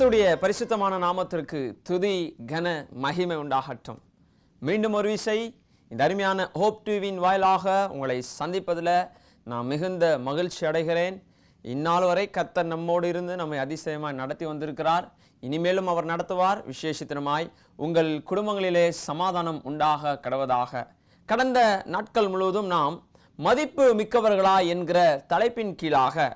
கர்த்தருடைய பரிசுத்தமான நாமத்திற்கு துதி கன மகிமை உண்டாகட்டும். மீண்டும் ஒரு விசை இந்த அருமையான ஹோப் டிவியின் வாயிலாக உங்களை சந்திப்பதில் நான் மிகுந்த மகிழ்ச்சி அடைகிறேன். இந்நாள் வரை கர்த்தர் நம்மோடு இருந்து நம்மை அதிசயமாய் நடத்தி வந்திருக்கிறார். இனிமேலும் அவர் நடத்துவார். விசேஷித்தனமாய் உங்கள் குடும்பங்களிலே சமாதானம் உண்டாக கடவதாக. கடந்த நாட்கள் முழுவதும் நாம் மதிப்பு மிக்கவர்களா என்கிற தலைப்பின் கீழாக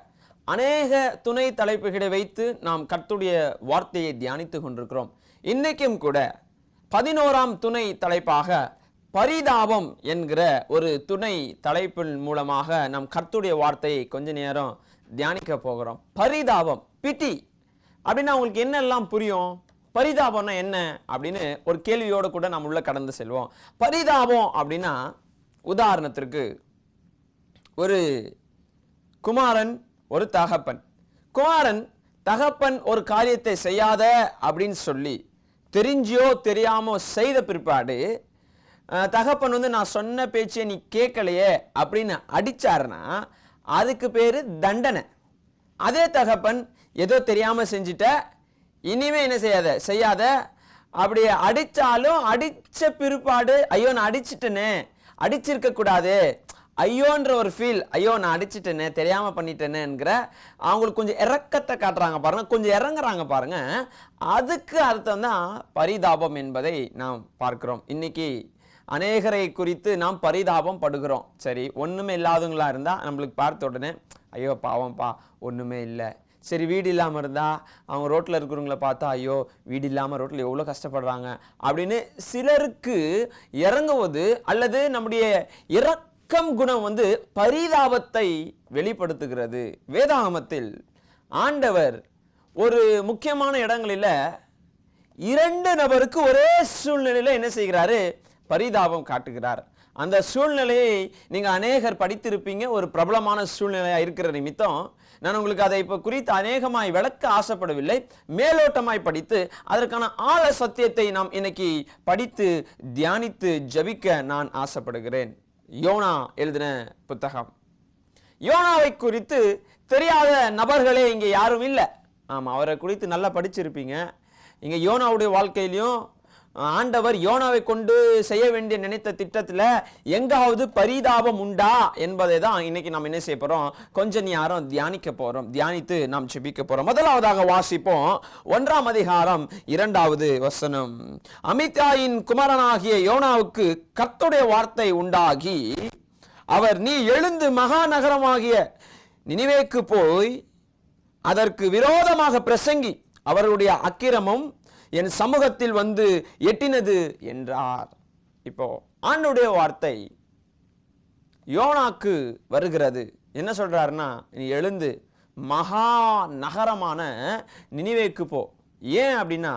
அநேக துணை தலைப்புகளை வைத்து நாம் கர்த்தருடைய வார்த்தையை தியானித்து கொண்டிருக்கிறோம். இன்னைக்கும் கூட 11ஆம் துணை தலைப்பாக பரிதாபம் என்கிற ஒரு துணை தலைப்பின் மூலமாக நாம் கர்த்தருடைய வார்த்தையை கொஞ்ச நேரம் தியானிக்க போகிறோம். பரிதாபம், பிட்டி அப்படின்னா உங்களுக்கு என்னெல்லாம் புரியும்? பரிதாபம்னா என்ன அப்படின்னு ஒரு கேள்வியோடு கூட நாம் உள்ள கடந்து செல்வோம். பரிதாபம் அப்படின்னா, உதாரணத்திற்கு ஒரு குமாரன் ஒரு தகப்பன். குமாரன் தகப்பன் ஒரு காரியத்தை செய்யாத அப்படின்னு சொல்லி தெரிஞ்சியோ தெரியாமோ செய்த பிற்பாடு தகப்பன் நான் சொன்ன பேச்சை நீ கேட்கலையே அப்படின்னு அடிச்சாருன்னா அதுக்கு பேரு தண்டனை. அதே தகப்பன் ஏதோ தெரியாம செஞ்சிட்ட, இனிமே என்ன செய்யாத அப்படியே அடிச்சாலும் அடிச்ச பிற்பாடு ஐயோ நான் அடிச்சிட்டேனே, அடிச்சிருக்க கூடாது, ஐயோன்ற ஒரு ஃபீல், ஐயோ நான் அடிச்சிட்டேனே, தெரியாம பண்ணிட்டேனேங்கிற அவங்களுக்கு கொஞ்சம் இறக்கத்தை காட்டுறாங்க பாருங்க, கொஞ்சம் இறங்குறாங்க பாருங்க. அதுக்கு அர்த்தம் தான் பரிதாபம் என்பதை நாம் பார்க்கிறோம். இன்னைக்கு அநேகரை குறித்து நாம் பரிதாபம் படுகிறோம். சரி, ஒண்ணுமே இல்லாதவங்களா இருந்தா நம்மளுக்கு பார்த்த உடனே ஐயோ பாவம்பா ஒண்ணுமே இல்லை. சரி, வீடு இல்லாமல் இருந்தா அவங்க ரோட்டில் இருக்கிறவங்கள பார்த்தா ஐயோ வீடு இல்லாமல் ரோட்டில் எவ்வளோ கஷ்டப்படுறாங்க அப்படின்னு சிலருக்கு இறங்குவது அல்லது நம்முடைய இரக்கம் குணம் பரிதாபத்தை வெளிப்படுத்துகிறது. வேதாகமத்தில் ஆண்டவர் ஒரு முக்கியமான இடங்களில் 2 நபருக்கு ஒரே சூழ்நிலையில என்ன செய்கிறாரு? பரிதாபம் காட்டுகிறார். அந்த சூழ்நிலையை நீங்க அநேகர் படித்திருப்பீங்க. ஒரு பிரபலமான சூழ்நிலையா இருக்கிற நிமித்தம் நான் உங்களுக்கு அதை இப்ப குறித்து அநேகமாய் விளக்க ஆசைப்படவில்லை. மேலோட்டமாய் படித்து அதற்கான ஆழ சத்தியத்தை நாம் இன்னைக்கு படித்து தியானித்து ஜபிக்க நான் ஆசைப்படுகிறேன். யோனா எழுதின புத்தகம். யோனாவை குறித்து தெரியாத நபர்களே இங்க யாரும் இல்லை. ஆமா, அவரை குறித்து நல்லா படிச்சிருப்பீங்க. இங்க யோனாவுடைய வாழ்க்கையிலையும் ஆண்டவர் யோனாவை கொண்டு செய்ய வேண்டிய நினைத்த திட்டத்துல எங்காவது பரிதாபம் உண்டா என்பதை தான் இன்னைக்கு நாம் என்ன செய்ய போறோம், கொஞ்ச நேரம் தியானிக்க போறோம். தியானித்து நாம் ஜெபிக்க போறோம். முதலாவதாக வாசிப்போம் 1ஆம் அதிகாரம் 2வது வசனம். அமித்தாயின் குமாரனாகிய யோனாவுக்கு கர்த்தருடைய வார்த்தை உண்டாகி, அவர் நீ எழுந்து மகா நகரமாகிய நினிவேக்கு போய் அதற்கு விரோதமாக பிரசங்கி, அவருடைய அக்கிரமம் என் சமூகத்தில் எட்டினது என்றார். இப்போ ஆண்டவருடைய வார்த்தை யோனாக்கு வருகிறது. என்ன சொல்றாருன்னா, நீ எழுந்து மகா நகரமான நினிவேக்கு போ. ஏன் அப்படின்னா,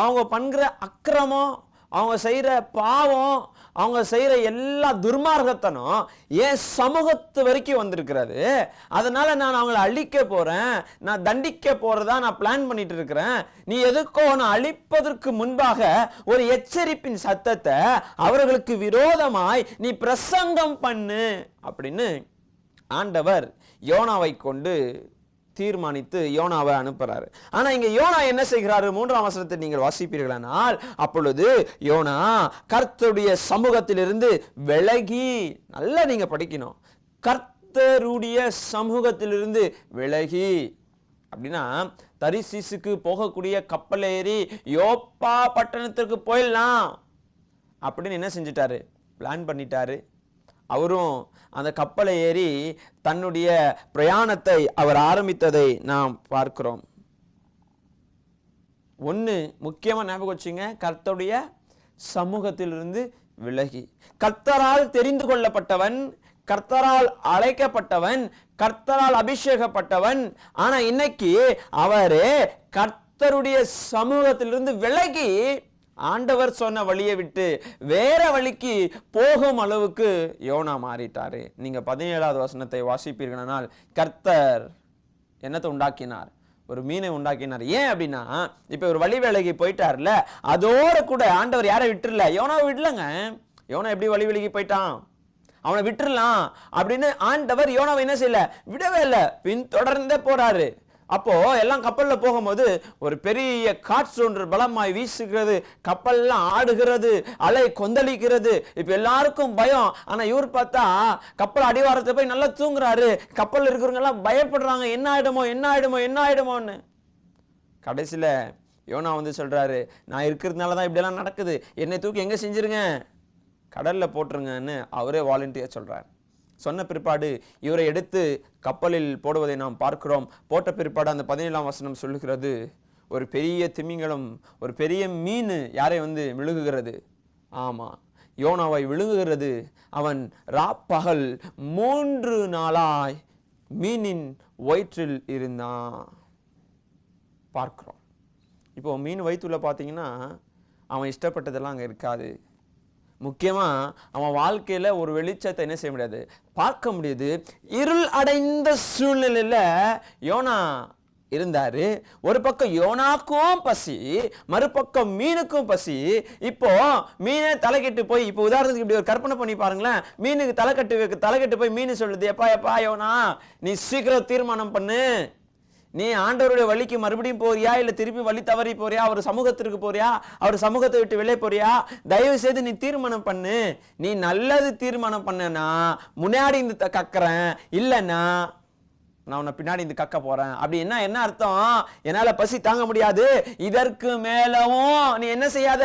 அவங்க பண்ற அக்கிரமம், அவங்க செய்யற பாவம், அவங்க செய்யற எல்லா துர்மார்க்கத்தனும் என் சமூகத்து வரைக்கும் வந்திருக்கிறது. அதனால நான் அவங்களை அழிக்க போறேன், நான் தண்டிக்க போறதா நான் பிளான் பண்ணிட்டு இருக்கிறேன். நீ எதுக்கோ நான் அழிப்பதற்கு முன்பாக ஒரு எச்சரிப்பின் சத்தத்தை அவர்களுக்கு விரோதமாய் நீ பிரசங்கம் பண்ணு அப்படின்னு ஆண்டவர் யோனாவை கொண்டு தீர்மானித்து யோனாவை அனுப்புறாரு. ஆனா இங்க யோனா என்ன செய்கிறாரு? 3ஆம் வசனத்தை நீங்கள் வாசிப்பீர்களானால், அப்பொழுது யோனா கர்த்தருடைய சமூகத்திலிருந்து விலகி, நல்லா நீங்க படிக்கணும், கர்த்தருடைய சமூகத்திலிருந்து விலகி அப்படின்னா தரிசீசுக்கு போகக்கூடிய கப்பல் ஏறி யோப்பா பட்டணத்திற்கு போயிடலாம் அப்படின்னு என்ன செஞ்சிட்டாரு? பிளான் பண்ணிட்டாரு. அவரும் அந்த கப்பலை ஏறி தன்னுடைய பிரயாணத்தை அவர் ஆரம்பித்ததை நாம் பார்க்கிறோம். ஒன்று முக்கியமாக ஞாபகம் வச்சுங்க, கர்த்தருடைய சமூகத்திலிருந்து விலகி. கர்த்தரால் தெரிந்து கொள்ளப்பட்டவன், கர்த்தரால் அழைக்கப்பட்டவன், கர்த்தரால் அபிஷேகப்பட்டவன். ஆனா இன்னைக்கு அவரே கர்த்தருடைய சமூகத்திலிருந்து விலகி ஆண்டவர் சொன்ன வழியை விட்டு வேற வழிக்கு போகும் அளவுக்கு யோனா மாறிட்டாரு. நீங்க 17வது வசனத்தை வாசிப்பீர்களானால், கர்த்தர் என்னத்தை உண்டாக்கினார்? ஒரு மீனை உண்டாக்கினார். ஏன் அப்படின்னா, இப்ப ஒரு வழி விலகி போயிட்டார்ல, அதோட கூட ஆண்டவர் யாரை விட்டுருல? யோனாவை விடலங்க. யோனா எப்படி வழி விலகி போயிட்டான்? அவனை விட்டுறலாம் அப்படின்னு ஆண்டவர் யோனாவை என்ன செய்யல? விடவே இல்லை, பின் தொடர்ந்தே போறாரு. அப்போ எல்லாம் கப்பல்ல போகும்போது ஒரு பெரிய காற்று பலமாய் வீசுகிறது, கப்பல்லாம் ஆடுகிறது, அலை கொந்தளிக்கிறது. இப்ப எல்லாருக்கும் பயம். ஆனா இவர் பார்த்தா கப்பல் அடிவாரத்தை போய் நல்லா தூங்குறாரு. கப்பல் இருக்கிறவங்க எல்லாம் பயப்படுறாங்க, என்ன ஆயிடுமோ என்ன ஆயிடுமோ என்ன ஆயிடுமோன்னு. கடைசியில யோனா சொல்றாரு, நான் இருக்கிறதுனாலதான் இப்படி எல்லாம் நடக்குது, என்னை தூக்கி எங்க செஞ்சிருங்க, கடல்ல போட்டுருங்கன்னு அவரே வாலண்டியர் சொல்றாரு. சொன்ன பிற்பாடு இவரை எடுத்து கப்பலில் போடுவதை நாம் பார்க்கிறோம். போட்ட பிற்பாடு அந்த 17ஆம் வசனம் சொல்லுகிறது, ஒரு பெரிய திமிங்கலம், ஒரு பெரிய மீன் யாரை விழுங்குகிறது. ஆமா, யோனாவை விழுங்குகிறது. அவன் ராப்பகல் 3 நாளாய் மீனின் வயிற்றில் இருந்தான் பார்க்கிறோம். இப்போ மீன் வயிற்றுல பார்த்தீங்கன்னா அவன் இஷ்டப்பட்டதெல்லாம் அங்கே இருக்காது. முக்கியமா அவன் வாழ்க்கையில ஒரு வெளிச்சத்தை என்ன செய்ய முடியாது, பார்க்க முடியாது. இருள் அடைந்த சூழ்நிலையில யோனா இருந்தாரு. ஒரு பக்கம் யோனாக்கும் பசி, மறுபக்கம் மீனுக்கும் பசி. இப்போ மீனே தலைக்கெட்டு போய், இப்போ உதாரணத்துக்கு இப்படி ஒரு கற்பனை பண்ணி பாருங்களேன், மீனுக்கு தலைக்கெட்டு போய் மீன் சொல்லுது, எப்பா எப்பா யோனா, நீ சீக்கிரம் தீர்மானம் பண்ணு, நீ ஆண்டவருடைய வழிக்கு மறுபடியும் போறியா, இல்ல திருப்பி வழி தவறி போறியா, அவர் சமூகத்திற்கு போறியா, அவர் சமூகத்தை விட்டு வெளியே போறியா, தயவு செய்து நீ தீர்மானம் பண்ணு. நீ நல்லது தீர்மானம் பண்ணனா முன்னாடி இந்த கக்கிறேன், இல்லைன்னா நான் உன்னை பின்னாடி இந்த கக்க போறேன். அப்படி என்ன அர்த்தம், என்னால பசி தாங்க முடியாது, இதற்கு மேலவும் நீ என்ன செய்யாத,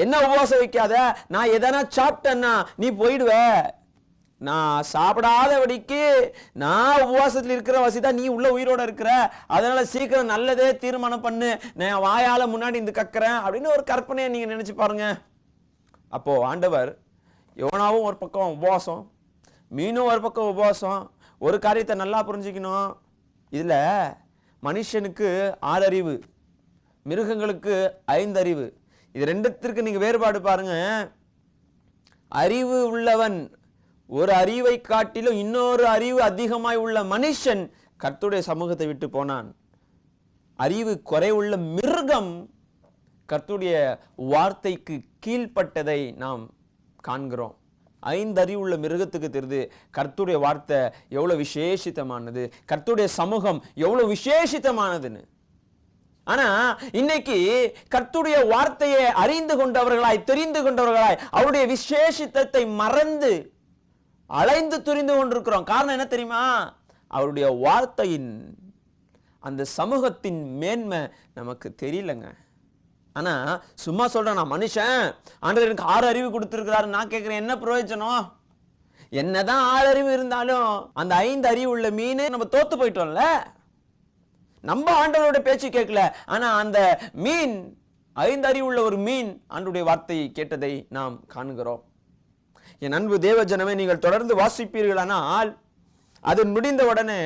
என்ன உபவாசம் வைக்காத, நான் எதனா சாப்பிட்டேன்னா நீ போயிடுவ, நான் சாப்பிடாதபடிக்கு நான் உபவாசத்தில் இருக்கிற வசிதான் நீ உள்ள உயிரோட இருக்கிற, அதனால சீக்கிரம் நல்லதே தீர்மானம் பண்ணு, நான் வாயால முன்னாடி இந்த கக்கிறேன் அப்படின்னு ஒரு கற்பனையை நீங்க நினைச்சு பாருங்க. அப்போ ஆண்டவர் யோனாவும் ஒரு பக்கம் உபவாசம், மீனும் ஒரு பக்கம் உபவாசம். ஒரு காரியத்தை நல்லா புரிஞ்சுக்கணும், இதுல மனுஷனுக்கு 6 அறிவு, மிருகங்களுக்கு 5 அறிவு. இது ரெண்டுத்திற்கு நீங்க வேறுபாடு பாருங்க. அறிவு உள்ளவன், ஒரு அறிவை காட்டிலும் இன்னொரு அறிவு அதிகமாய் உள்ள மனுஷன் கர்த்தருடைய சமூகத்தை விட்டு போனான். அறிவு குறைவுள்ள மிருகம் கர்த்தருடைய வார்த்தைக்கு கீழ்ப்பட்டதை நாம் காண்கிறோம். 5 அறிவுள்ள மிருகத்துக்கு தெரியுது கர்த்தருடைய வார்த்தை எவ்வளவு விசேஷித்தமானது, கர்த்தருடைய சமூகம் எவ்வளவு விசேஷித்தமானதுன்னு. ஆனா இன்னைக்கு கர்த்தருடைய வார்த்தையை அறிந்து கொண்டவர்களாய், தெரிந்து கொண்டவர்களாய், அவருடைய விசேஷித்தத்தை மறந்து அலைந்து துரிந்து கொண்டிருக்கிறோம். காரணம் என்ன தெரியுமா, அவருடைய வார்த்தையின் அந்த சமூகத்தின் மேன்மை நமக்கு தெரியலங்க. ஆனா சும்மா சொல்றேன், நான் மனுஷன், ஆண்டவர் எனக்கு 6 அறிவு கொடுத்திருக்கிறாரு, நான் கேட்கிறேன் என்ன பிரயோஜனம்? என்னதான் 6 அறிவு இருந்தாலும் அந்த 5 அறிவு உள்ள மீன் நம்ம தோத்து போயிட்டோம்ல. நம்ம ஆண்டவரோட பேச்சு கேட்கல, ஆனா அந்த மீன், 5 அறிவு உள்ள ஒரு மீன் ஆண்டவருடைய வார்த்தையை கேட்டதை நாம் காணுகிறோம். என் அன்பு தேவ ஜனமே, நீங்கள் தொடர்ந்து வாசிப்பீர்களானால் அது முடிந்த உடனே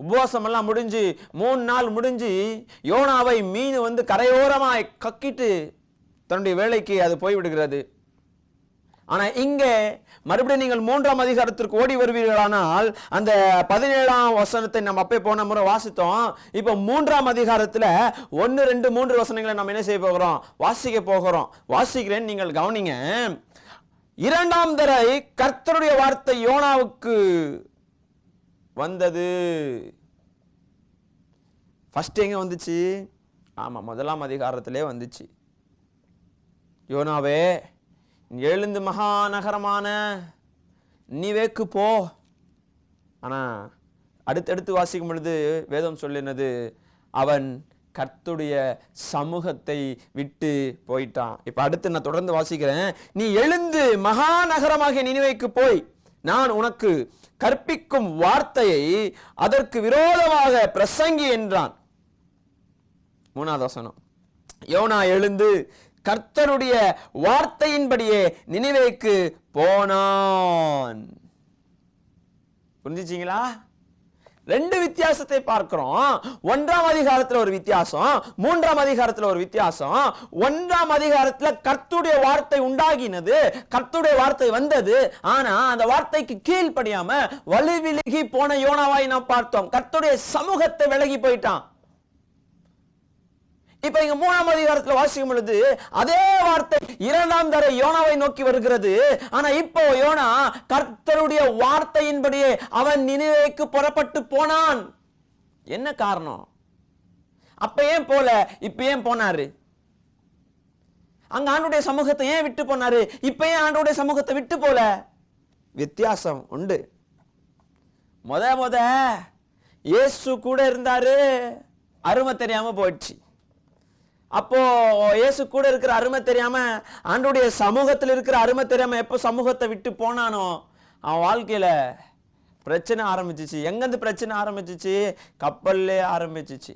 உபவாசம் எல்லாம் முடிஞ்சு 3 நாள் முடிஞ்சு யோனாவை மீன் கரையோரமாய் கக்கிட்டு தன்னுடைய வேலைக்கு அது போய்விடுகிறது. ஆனா இங்க மறுபடியும் நீங்கள் 3ஆம் அதிகாரத்திற்கு ஓடி வருவீர்களானால் அந்த 17ஆம் வசனத்தை நம்ம அப்பே போன முறை வாசித்தோம். இப்ப 3ஆம் அதிகாரத்துல 1, 2, 3 வசனங்களை நம்ம என்ன செய்ய போகிறோம், வாசிக்க போகிறோம். வாசிக்கிறேன், நீங்கள் கவனிங்க. 2ஆம் தடவை கர்த்தருடைய வார்த்தை யோனாவுக்கு வந்தது. ஃபர்ஸ்ட் எங்க வந்துச்சு? ஆமா, 1ஆம் அதிகாரத்திலே வந்துச்சு. யோனாவே, எழுந்து மகாநகரமான நினிவேக்கு போ. ஆனா அடுத்தடுத்து வாசிக்கும் பொழுது வேதம் சொல்லினது, அவன் கர்த்தருடைய சமூகத்தை விட்டு போயிட்டான். இப்ப அடுத்து நான் தொடர்ந்து வாசிக்கிறேன். நீ எழுந்து மகாநகரமாகிய நினிவேக்கு போய் நான் உனக்கு கற்பிக்கும் வார்த்தையை அதற்கு விரோதமாக பிரசங்கி என்றான். 3ஆவது வசனம், யோனா எழுந்து கர்த்தருடைய வார்த்தையின்படியே நினிவேக்கு போனான். புரிஞ்சுச்சீங்களா? 2 வித்தியாசத்தை பார்க்கிறோம். 1ஆம் அதிகாரத்தில் ஒரு வித்தியாசம், 3ஆம் அதிகாரத்தில் ஒரு வித்தியாசம். 1ஆம் அதிகாரத்தில் கர்த்தருடைய வார்த்தை உண்டாகினது, கர்த்தருடைய வார்த்தை வந்தது. ஆனா அந்த வார்த்தைக்கு கீழ்ப்படியாம வழி விலகி போன யோனாவாய் நாம் பார்த்தோம். கர்த்தருடைய சமூகத்தை விலகி போயிட்டான். இப்ப இங்க 3ஆம் அதிகாரத்தில் வாசிக்கும் பொழுது அதே வார்த்தை 2ஆம் தடவை யோனாவை நோக்கி வருகிறது. ஆனா இப்போ யோனா கர்த்தருடைய வார்த்தையின்படியே அவன் நினிவேக்கு புறப்பட்டு போனான். என்ன காரணம்? அப்ப ஏன் போல, இப்ப ஏன் போனாரு? அங்க ஆண்டவருடைய சமூகத்தை ஏன் விட்டு போனாரு, இப்ப ஏன் ஆண்டவருடைய சமூகத்தை விட்டு போல? வித்தியாசம் உண்டு. முத இயேசு கூட இருந்தாரு, அருமை தெரியாம போயிடுச்சு. அப்போ இயேசு கூட இருக்கிற அருமை தெரியாம, ஆண்டவருடைய சமூகத்தில் இருக்கிற அருமை தெரியாம எப்போ சமூகத்தை விட்டு போனானோ அவன் வாழ்க்கையில பிரச்சனை ஆரம்பிச்சிச்சு. எங்கிருந்து பிரச்சனை ஆரம்பிச்சிச்சு? கப்பல்லே ஆரம்பிச்சிச்சு.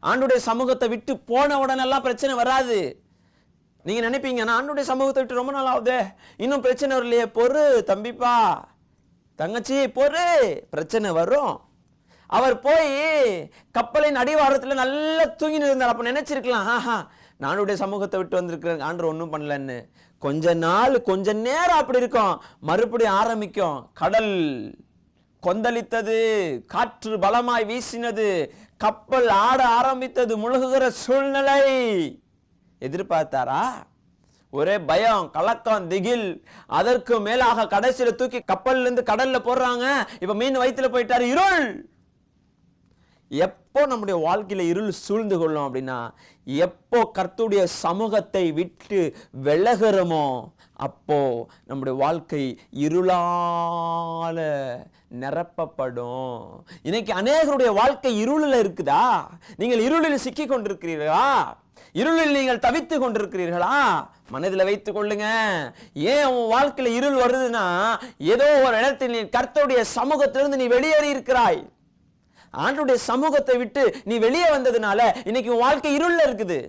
ஆண்டவருடைய சமூகத்தை விட்டு போன உடனெல்லாம் பிரச்சனை வராது. நீங்க நினைப்பீங்க, நான் ஆண்டவருடைய சமூகத்தை விட்டு ரொம்ப நாள் ஆகுதே, இன்னும் பிரச்சனை வரலையே. பொறு தம்பிப்பா, தங்கச்சி பொறு, பிரச்சனை வரும். அவர் போய் கப்பலின் அடிவாரத்தில் நல்லா தூங்கின்னு இருந்தார். அப்ப நினைச்சிருக்கலாம், நானுடைய சமூகத்தை விட்டு வந்திருக்கிறேன், ஆண்டவர் ஒன்றும் பண்ணலன்னு. கொஞ்ச நாள் கொஞ்ச நேரம் அப்படி இருக்கும், மறுபடியும் ஆரம்பிக்கும். கடல் கொந்தளித்தது, காற்று பலமாய் வீசினது, கப்பல் ஆட ஆரம்பித்தது, முழுகுகிற சூழ்நிலை. எதிர்பார்த்தாரா? ஒரே பயம், கலக்கம், திகில். அதற்கு மேலாக கடைசியில தூக்கி கப்பல்ல இருந்து கடல்ல போடுறாங்க. இப்ப மீன் வயிற்றுல போயிட்டாரு. இருள். எப்போ நம்முடைய வாழ்க்கையில இருள் சூழ்ந்து கொள்ளும் அப்படின்னா, எப்போ கர்த்தருடைய சமூகத்தை விட்டு விலகிறோமோ அப்போ நம்முடைய வாழ்க்கை இருளால நிரப்பப்படும். இன்னைக்கு அநேகருடைய வாழ்க்கை இருளில் இருக்குதா? நீங்கள் இருளில் சிக்கி கொண்டிருக்கிறீர்களா? இருளில் நீங்கள் தவித்து கொண்டிருக்கிறீர்களா? மனதில் வைத்துக் கொள்ளுங்க. ஏன் உன் வாழ்க்கையில இருள் வருதுன்னா, ஏதோ ஒரு இடத்தில் நீ கர்த்தருடைய சமூகத்திலிருந்து நீ வெளியேறி இருக்கிறாய். ஆண்டவருடைய சமூகத்தை விட்டு நீ வெளியே வந்ததுனால இன்னைக்கு உன் வாழ்க்கை இருள்ல இருக்குது.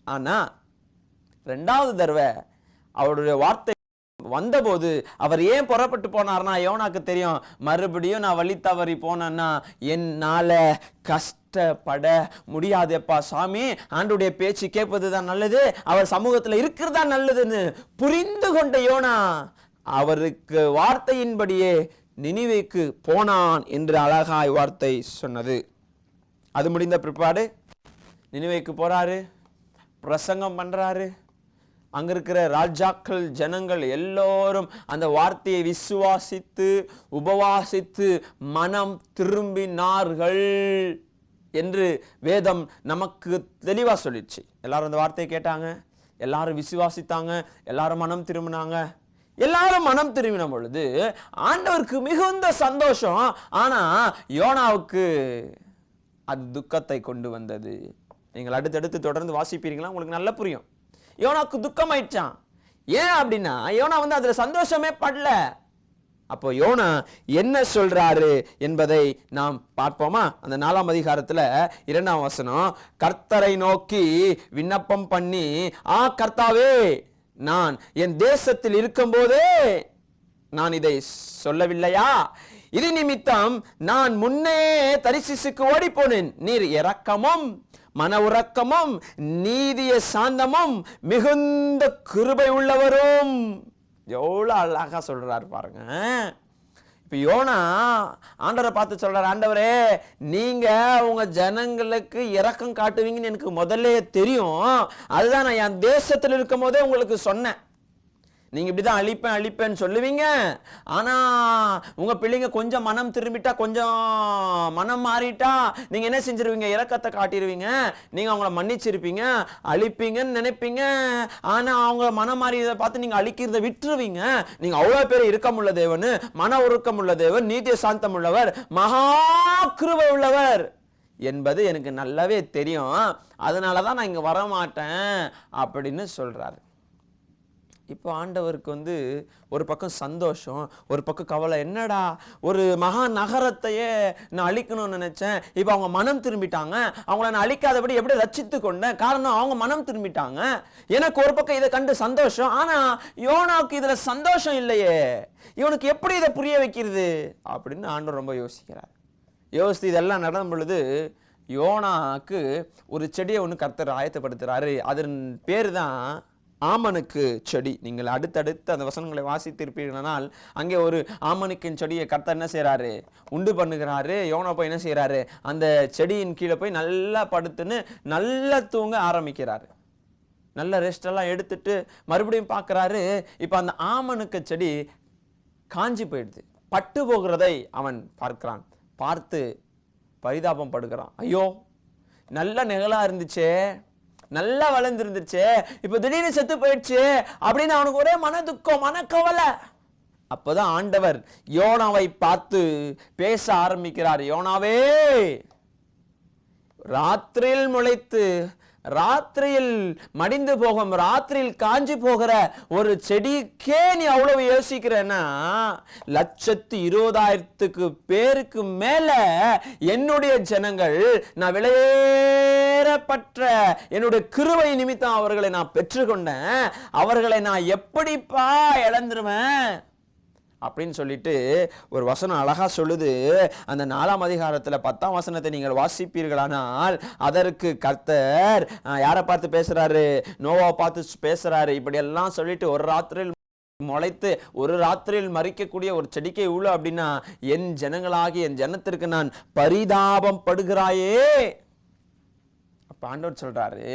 ஆனா ரெண்டாவது தடவை அவருடைய வார்த்தை வந்தபோது அவர் ஏன் புறப்பட்டு போனார்னா, யோனாக்கு தெரியும், மறுபடியும் நான் வழி தவறி போனேன்னா என்னால கஷ்டப்பட முடியாதேப்பா சாமி, ஆண்டவருடைய பேச்சு கேட்பதுதான் நல்லது, அவர் சமூகத்துல இருக்கிறதா நல்லதுன்னு புரிந்து கொண்ட யோனா அவருக்கு வார்த்தையின்படியே நினிவேக்கு போனான் என்று அழகாய் வார்த்தை சொன்னது. அது முடிந்த பிற்பாடு நினிவேக்கு போறாரு, பிரசங்கம் பண்றாரு. அங்க இருக்கிற ராஜாக்கள், ஜனங்கள் எல்லோரும் அந்த வார்த்தையை விசுவாசித்து உபவாசித்து மனம் திரும்பினார்கள் என்று வேதம் நமக்கு தெளிவா சொல்லிடுச்சு. எல்லாரும் அந்த வார்த்தையை கேட்டாங்க, எல்லாரும் விசுவாசித்தாங்க, எல்லாரும் மனம் திரும்பினாங்க. எல்லாரும் மனம் திரும்பின பொழுது ஆண்டவருக்கு மிகுந்த சந்தோஷம். ஆனா யோனாவுக்கு அது துக்கத்தை கொண்டு வந்தது. நீங்கள் அடுத்தடுத்து தொடர்ந்து வாசிப்பீங்களா, உங்களுக்கு நல்லா புரியும். யோனாவுக்கு துக்கம் ஆயிடுச்சான். ஏன் அப்படின்னா, யோனா அதுல சந்தோஷமே படல. அப்போ யோனா என்ன சொல்றாரு என்பதை நாம் பார்ப்போமா? அந்த 4ஆம் அதிகாரத்துல 2ஆம் வசனம், கர்த்தரை நோக்கி விண்ணப்பம் பண்ணி, கர்த்தாவே, நான் என் தேசத்தில் இருக்கும் போதே நான் இதை சொல்லவில்லையா? இது நிமித்தம் நான் முன்னே தரிசிசுக்கு ஓடி போனேன். நீர் இரக்கமும் மன உறக்கமும் நீதிய சாந்தமும் மிகுந்த கிருபை உள்ளவரும். எவ்வளவு அழகா சொல்றாரு பாருங்க. இப்ப யோனா ஆண்டவரை பார்த்து சொல்றாரு, ஆண்டவரே, நீங்க உங்க ஜனங்களுக்கு இரக்கம் காட்டுவீங்கன்னு எனக்கு முதல்ல தெரியும். அதுதான் நான் என் தேசத்தில் இருக்கும் போதே உங்களுக்கு சொன்னேன். நீங்க இப்படிதான் அழிப்பேன்னு சொல்லுவீங்க. ஆனா உங்க பிள்ளைங்க கொஞ்சம் மனம் திரும்பிட்டா, கொஞ்சம் மனம் மாறிட்டா, நீங்க என்ன செஞ்சிருவீங்க? இரக்கத்தை காட்டிடுவீங்க. நீங்க அவங்கள மன்னிச்சிருப்பீங்க, அழிப்பீங்கன்னு நினைப்பீங்க. ஆனா அவங்க மனம் மாறியதை பார்த்து நீங்க அழிக்கிறத விட்டுருவீங்க. நீங்க அவ்வளவு பேர் இரக்கமுள்ள தேவன், மன உருக்கமுள்ள தேவன், நீதிய சாந்தம் உள்ளவர், மகா கிருபை உள்ளவர் என்பது எனக்கு நல்லாவே தெரியும். அதனாலதான் நான் இங்க வரமாட்டேன் அப்படின்னு சொல்றாரு. இப்போ ஆண்டவருக்கு ஒரு பக்கம் சந்தோஷம், ஒரு பக்கம் கவலை. என்னடா, ஒரு மகா நகரத்தையே நான் அழிக்கணும்னு நினைச்சேன், இப்போ அவங்க மனம் திரும்பிட்டாங்க, அவங்கள நான் அழிக்காதபடி எப்படி ரட்சித்து கொண்டேன், காரணம் அவங்க மனம் திரும்பிட்டாங்க. எனக்கு ஒரு பக்கம் இதை கண்டு சந்தோஷம். ஆனா யோனாவுக்கு இதுல சந்தோஷம் இல்லையே, இவனுக்கு எப்படி இதை புரிய வைக்கிறது அப்படின்னு ஆண்டவர் ரொம்ப யோசிக்கிறார். யோசித்து இதெல்லாம் நடக்கும் பொழுது யோனாக்கு ஒரு செடியை ஒன்று கர்த்தர் ஆயத்தப்படுத்துறாரு. அதன் பேர் தான் ஆமனுக்கு செடி. நீங்கள் அடுத்தடுத்து அந்த வசனங்களை வாசித்திருப்பீர்களானால் அங்கே ஒரு ஆமனுக்கின் செடியை கர்த்தர் என்ன செய்யறாரு? உண்டு பண்ணுகிறாரு. யோனா போய் என்ன செய்யறாரு? அந்த செடியின் கீழே போய் நல்லா படுத்துன்னு நல்லா தூங்க ஆரம்பிக்கிறாரு. நல்ல ரெஸ்ட் எல்லாம் எடுத்துட்டு மறுபடியும் பார்க்கறாரு. இப்ப அந்த ஆமனுக்கு செடி காஞ்சி போயிடுது, பட்டு போகிறதை அவன் பார்க்கிறான். பார்த்து பரிதாபம் படுகிறான். ஐயோ, நல்ல நிழலா இருந்துச்சே, நல்லா வளர்ந்துருந்துச்சே, இப்ப திடீர்னு செத்து போயிடுச்சு அப்படின்னு அவனுக்கு ஒரே மன துக்கம், மனக்கவலை. அப்பதான் ஆண்டவர் யோனாவை பார்த்து பேச ஆரம்பிக்கிறார். யோனாவே, ராத்திரியில் முளைத்து ராத்திரியில் மடிந்து போகும், ராத்திரியில் காஞ்சி போகிற ஒரு செடிக்கே நீ அவ்வளவு யோசிக்கிறேன்னா, 120,000 பேருக்கு மேல என்னுடைய ஜனங்கள், நான் விலையேறப்பட்ட என்னுடைய கிருபை நிமித்தம் அவர்களை நான் பெற்றுக்கொண்டேன், அவர்களை நான் எப்படிப்பா இழந்துருவேன் அப்படின்னு சொல்லிட்டு ஒரு வசனம் அழகா சொல்லுது. அந்த 4ஆம் அதிகாரத்துல 10ஆம் வசனத்தை நீங்கள் வாசிப்பீர்களானால், அதற்கு கர்த்தர் யாரை பார்த்து பேசுறாரு? நோவாவை பார்த்து பேசுறாரு. இப்படி எல்லாம் சொல்லிட்டு, ஒரு ராத்திரியில் முளைத்து ஒரு ராத்திரியில் மறிக்கக்கூடிய ஒரு செடிக்கை உள்ள அப்படின்னா, என் ஜனங்களாகி என் ஜனத்திற்கு நான் பரிதாபம் படுகிறாயே. அப்ப ஆண்டவர் சொல்றாரு,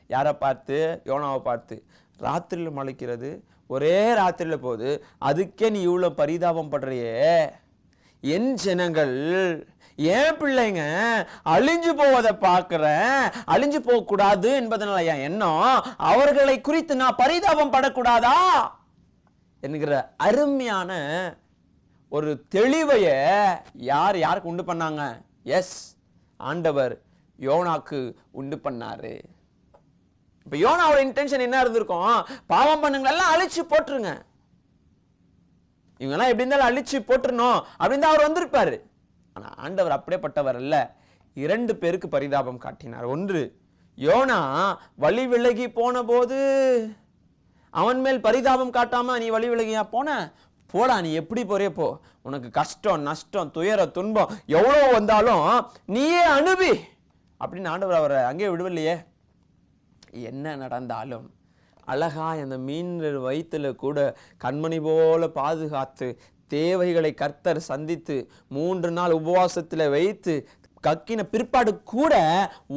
யாரை பார்த்து? யோனாவை பார்த்து. ராத்திரியில் முளைக்கிறது, ஒரே ராத்திரியில போகுது, அதுக்கே நீ இவ்வளவு பரிதாபம் படுறியே. என் ஜனங்கள், என் பிள்ளைங்க அழிஞ்சு போவதை பார்க்கிறேன், அழிஞ்சு போக கூடாது என்பதனால என் எண்ணம், அவர்களை குறித்து நான் பரிதாபம் படக்கூடாதா என்கிற அருமையான ஒரு தெளிவைய யாருக்கு உண்டு பண்ணாங்க? எஸ், ஆண்டவர் யோனாக்கு உண்டு பண்ணாரு. இப்ப யோனாவோட இன்டென்ஷன் என்ன இருந்திருக்கும்? பாவம் பண்ணுங்க எல்லாம் அழிச்சு போட்டுருங்க, இவங்கெல்லாம் எப்படி இருந்தாலும் அழிச்சு போட்டுருணும் அப்படின்னு அவர் வந்திருப்பாரு. ஆனா ஆண்டவர் அப்படியேப்பட்டவர் அல்ல. 2 பேருக்கு பரிதாபம் காட்டினார். ஒன்று, யோனா வழி விலகி போன போது அவன் மேல் பரிதாபம் காட்டாம, நீ வழி விலகியா போடா, நீ எப்படி போறே போ, உனக்கு கஷ்டம் நஷ்டம் துயர துன்பம் எவ்வளவு வந்தாலும் நீயே அனுபவி அப்படின்னு ஆண்டவர் அவரை அங்கே விடுவில்லையே. என்ன நடந்தாலும் அழகா அந்த மீன் வயிற்றுல கூட கண்மணி போல பாதுகாத்து, தேவைகளை கர்த்தர் சந்தித்து 3 நாள் உபவாசத்தில் வைத்து கக்கின பிற்பாடு கூட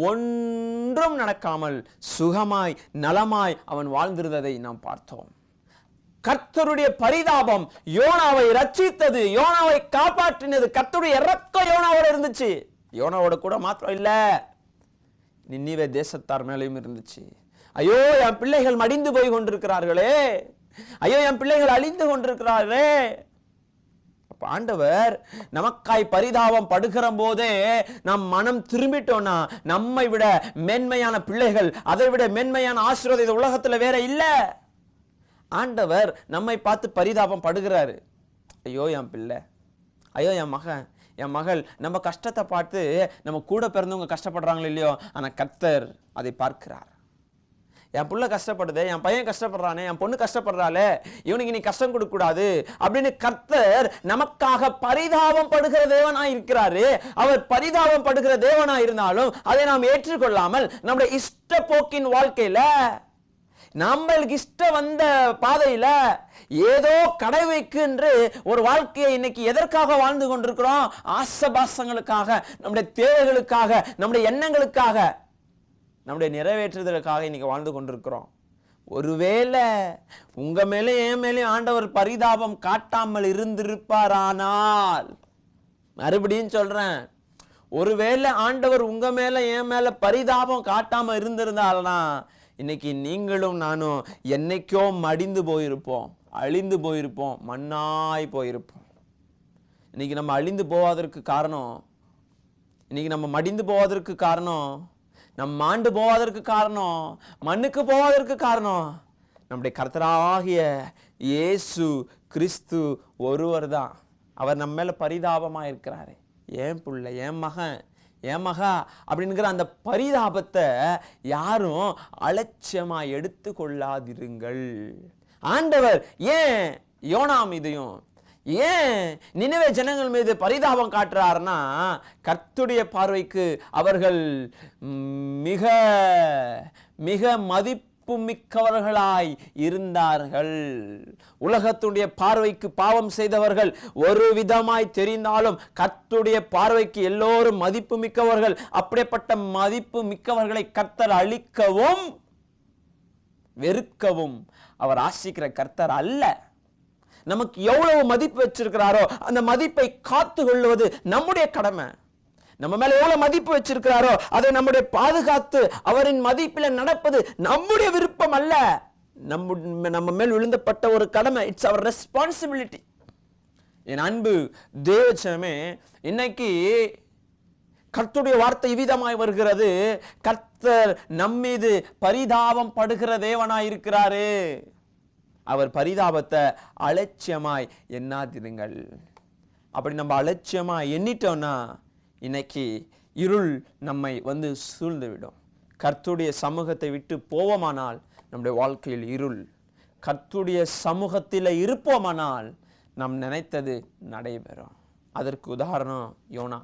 ஒன்றும் நடக்காமல் சுகமாய் நலமாய் அவன் வாழ்ந்திருந்ததை நாம் பார்த்தோம். கர்த்தருடைய பரிதாபம் யோனாவை ரட்சித்தது, யோனாவை காப்பாற்றினது. கர்த்தருடைய இரக்கம் யோனாவோட இருந்துச்சு. யோனாவோட கூட மாத்திரம் இல்ல, நினிவே தேசத்தார் மேலேயும் இருந்துச்சு. ஐயோ, என் பிள்ளைகள் மடிந்து போய் கொண்டிருக்கிறார்களே, ஐயோ என் பிள்ளைகள் அழிந்து கொண்டிருக்கிறார்களே. ஆண்டவர் நமக்காய் பரிதாபம் படுகிற போதே நம் மனம் திரும்பிட்டோம்னா, நம்மை விட மேன்மையான பிள்ளைகள், அதை விட மேன்மையான ஆசீர்வாதம் இந்த உலகத்துல வேற இல்ல. ஆண்டவர் நம்மை பார்த்து பரிதாபம் படுகிறாரு. ஐயோ என் பிள்ளை, ஐயோ என் மகன், என் மகள், நம்ம கஷ்டத்தை பார்த்து நம்ம கூட பிறந்தவங்க கஷ்டப்படுறாங்களோ இல்லையோ, ஆனா கர்த்தர் அதை பார்க்கிறார். என் புள்ள கஷ்டப்படுது, என் பையன் கஷ்டப்படுறானே, என் பொண்ணு கஷ்டப்படுறாளே, இவனுக்கு நீ கஷ்டம் கொடுக்க கூடாது அப்படின்னு கர்த்தர் நமக்காக பரிதாபம் படுகிற தேவனாய் இருக்கிறாரு. அவர் பரிதாபம் படுகிற தேவனாய் இருந்தாலும் அதை நாம் ஏற்றுக்கொள்ளாமல் நம்முடைய இஷ்ட போக்கின் வாழ்க்கையில, நம்மளுக்கு இஷ்டம் வந்த பாதையில ஏதோ கடவைக்கு என்று ஒரு வாழ்க்கையை இன்னைக்கு எதற்காக வாழ்ந்து கொண்டிருக்கிறோம்? ஆசபாசங்களுக்காக, நம்முடைய தேவைகளுக்காக, நம்முடைய எண்ணங்களுக்காக, நம்முடைய நிறைவேற்றுதலுக்காக இன்னைக்கு வாழ்ந்து கொண்டிருக்கிறோம். ஒருவேளை உங்க மேலே என் மேலே ஆண்டவர் பரிதாபம் காட்டாமல் இருந்திருப்பாரானால், மறுபடியும் சொல்றேன், ஒருவேளை ஆண்டவர் உங்க மேல என் மேல பரிதாபம் காட்டாம இருந்திருந்தால்னா, இன்னைக்கு நீங்களும் நானும் என்னைக்கோ மடிந்து போயிருப்போம், அழிந்து போயிருப்போம், மண்ணாய் போயிருப்போம். இன்னைக்கு நம்ம அழிந்து போவதற்கு காரணம், இன்னைக்கு நம்ம மடிந்து போவதற்கு காரணம், நம் மாண்டு போவதற்கு காரணம், மண்ணுக்கு போவதற்கு காரணம் நம்முடைய கர்த்தராகிய இயேசு கிறிஸ்து ஒருவர் தான். அவர் நம்ம மேல பரிதாபமா இருக்கிறாரு. ஏன் புள்ள, என் மகன், என் மகா அப்படிங்கிற அந்த பரிதாபத்தை யாரும் அலட்சியமா எடுத்து கொள்ளாதிருங்கள். ஆண்டவர் ஏன் யோனா மீதையும் ஏன் நினிவே ஜனங்கள் மீது பரிதாபம் காட்டுறாருன்னா, கர்த்தருடைய பார்வைக்கு அவர்கள் மிக மிக மதிப்பு மிக்கவர்களாய் இருந்தார்கள். உலகத்துடைய பார்வைக்கு பாவம் செய்தவர்கள் ஒரு விதமாய் தெரிந்தாலும் கர்த்தருடைய பார்வைக்கு எல்லோரும் மதிப்பு மிக்கவர்கள். அப்படிப்பட்ட மதிப்பு மிக்கவர்களை கர்த்தர் அழிக்கவும் வெறுக்கவும் அவர் ஆசிக்கிற கர்த்தர் அல்ல. நமக்கு எவ்வளவு மதிப்பு வச்சிருக்கிறாரோ அந்த மதிப்பை காத்து கொள்வது நம்முடைய கடமை. நம்ம மேல எவ்வளவு மதிப்பு வச்சிருக்கிறாரோ அதை நம்முடைய பாதுகாத்து அவரின் மதிப்பில் நடப்பது நம்முடைய விருப்பம் அல்ல, நம்ம மேல் விழுந்தப்பட்ட ஒரு கடமை. It's our responsibility. என் அன்பு தேவஜனமே, இன்னைக்கு கர்த்தருடைய வார்த்தை விதமாய் வருகிறது. கர்த்தர் நம்மீது பரிதாபம் படுகிற தேவனாய் இருக்கிறாரு. அவர் பரிதாபத்தை அலட்சியமாய் எண்ணாதிருங்கள். அப்படி நம்ம அலட்சியமா எண்ணிட்டோம்னா இன்னைக்கு இருள் நம்மை வந்து சூழ்ந்து விடும். கர்த்தருடைய சமூகத்தை விட்டு போவோமானால் நம்முடைய வாழ்க்கையில் இருள். கர்த்தருடைய சமூகத்தில் இருப்போமானால் நாம் நினைத்தது நடைபெறும். அதற்கு உதாரணம் யோனா.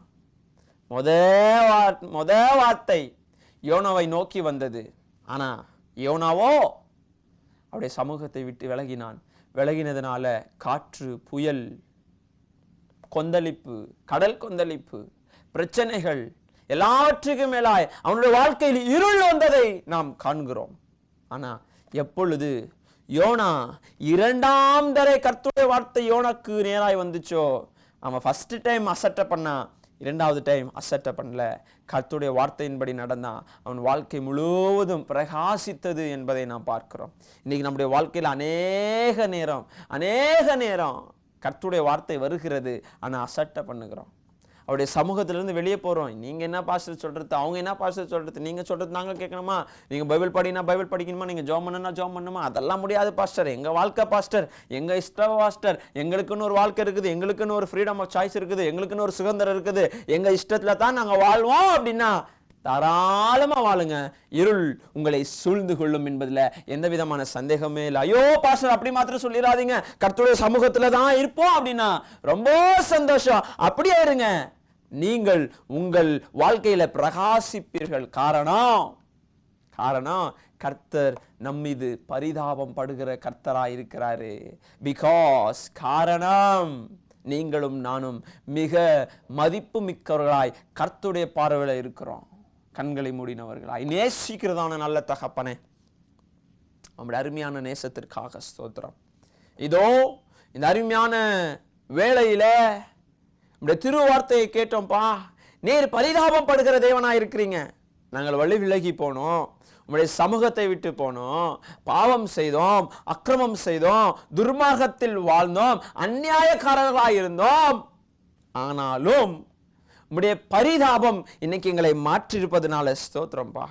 முத வார்த்தை யோனாவை நோக்கி வந்தது. ஆனா யோனாவோ அவருடைய சமூகத்தை விட்டு விலகினான். விலகினதுனால காற்று, புயல், கொந்தளிப்பு, கடல் கொந்தளிப்பு, பிரச்சனைகள் எல்லாவற்றுக்கும் மேலாய் அவனுடைய வாழ்க்கையில் இருள் வந்ததை நாம் காண்கிறோம். ஆனா எப்பொழுது யோனா இரண்டாம் தடவை கர்த்தருடைய வார்த்தை யோனாக்கு நேராய் வந்துச்சோ, அவன் ஃபர்ஸ்ட் டைம் அசட்டை பண்ணா, இரண்டாவது டைம் அசட்டை பண்ணல. கர்த்தருடைய வார்த்தையின்படி நடந்தான். அவன் வாழ்க்கை முழுவதும் பிரகாசித்தது என்பதை நாம் பார்க்கிறோம். இன்னைக்கு நம்முடைய வாழ்க்கையில் அநேக நேரம் கர்த்தருடைய வார்த்தை வருகிறது, ஆனா அசட்டை பண்ணுகிறோம். அவருடைய சமூகத்திலிருந்து வெளியே போறோம். நீங்க என்ன பாஸ்டர் சொல்றது, அவங்க என்ன பாஸ்டர் சொல்றது, நீங்க சொல்றது நாங்க கேட்கணுமா, நீங்க பைபிள் படினா பைபிள் படிக்கணுமா, நீங்க ஜெபம் பண்ணா ஜெபம் பண்ணணுமா, அதெல்லாம் முடியாது பாஸ்டர், எங்க வாழ்க்கை பாஸ்டர், எங்க இஷ்டம் பாஸ்டர், எங்களுக்குன்னு ஒரு வாழ்க்கை இருக்குது, எங்களுக்குன்னு ஒரு ஃப்ரீடம் ஆஃப் சாய்ஸ் இருக்குது, எங்களுக்குன்னு ஒரு சுதந்திரம் இருக்குது, எங்க இஷ்டத்துல தான் நாங்க வாழ்வோம் அப்படின்னா தாராளமா வாழுங்க. இருள் உங்களை சூழ்ந்து கொள்ளும் என்பதுல எந்த விதமான சந்தேகமே இல்லை. ஐயோ பாஸ்டர் அப்படி மாத்திரம் சொல்லிடாதீங்க, கர்த்தருடைய சமூகத்துல தான் இருப்போம் அப்படின்னா ரொம்ப சந்தோஷம், அப்படியே இருங்க. நீங்கள் உங்கள் வாழ்க்கையில பிரகாசிப்பீர்கள். காரணம் கர்த்தர் நம்மீது பரிதாபம் படுகிற கர்த்தராய் இருக்கிறாரு. பிகாஸ் காரணம் நீங்களும் நானும் மிக மதிப்பு மிக்கவர்களாய் கர்த்தருடைய பார்வையில இருக்கிறோம். கண்களை மூடினவர்களாய் நேசிக்கிறதான நல்ல தகப்பனே, நம்முடைய அருமையான நேசத்திற்காக ஸ்தோத்திரம். இதோ இந்த அருமையான வேளையில நம்முடைய திருவார்த்தையை கேட்டோம்பா. நீர் பரிதாபம் படுகிற தேவனா இருக்கிறீங்க. நாங்கள் வழி விலகி போனோம், உங்களுடைய சமூகத்தை விட்டு போனோம், பாவம் செய்தோம், அக்கிரமம் செய்தோம், துர்மார்க்கத்தில் வாழ்ந்தோம், அநியாயக்காரர்களாய் இருந்தோம். ஆனாலும் உம்முடைய பரிதாபம் இன்னைக்கு எங்களை மாற்றிருப்பதனால ஸ்தோத்திரம்பா.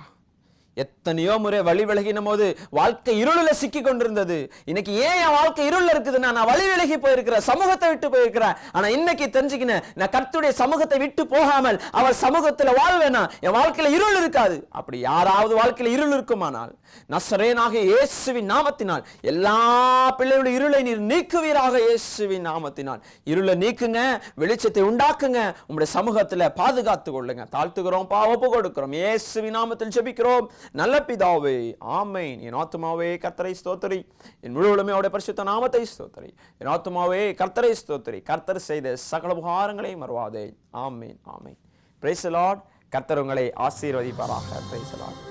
எத்தனையோ முறை வழி விலகின போது வாழ்க்கை இருளில் சிக்கி கொண்டிருந்தது. இன்னைக்கு ஏன் என் வாழ்க்கை இருள் இருக்குதுன்னா நான் வழி விலகி போயிருக்கிறேன், சமூகத்தை விட்டு போயிருக்கிறேன். ஆனா இன்னைக்கு தெரிஞ்சுக்கினேன், நான் கர்த்தருடைய சமூகத்தை விட்டு போகாமல் அவர் சமூகத்துல வாழ்வேனா என் வாழ்க்கையில இருள் இருக்காது. அப்படி யாராவது வாழ்க்கையில இருள் இருக்குமானால் நசரேயனாகிய இயேசுவின் நாமத்தினால் எல்லா பிள்ளைகளுடைய இருளை நீர் நீக்குவீராக. இயேசுவின் நாமத்தினால் இருளை நீக்குங்க, வெளிச்சத்தை உண்டாக்குங்க, உங்களுடைய சமூகத்துல பாதுகாத்து கொள்ளுங்க. தாழ்த்துகிறோம், ஒப்பு கொடுக்கிறோம், இயேசுவின் நாமத்தில் ஜெபிக்கிறோம் நல்ல பிதாவே, ஆமென். என் ஆத்துமாவே கர்த்தரை ஸ்தோத்திரி, என் முழு உலகமே அவருடைய பரிசுத்த நாமத்தை ஸ்தோத்திரி. என் ஆத்துமாவே கர்த்தரை ஸ்தோத்திரி, கர்த்தர் செய்த சகல உபகாரங்களையும் மறவாதே. ஆமென், ஆமென். Praise the lord. கர்த்தர் உங்களை ஆசீர்வதிப்பாராக. Praise the Lord.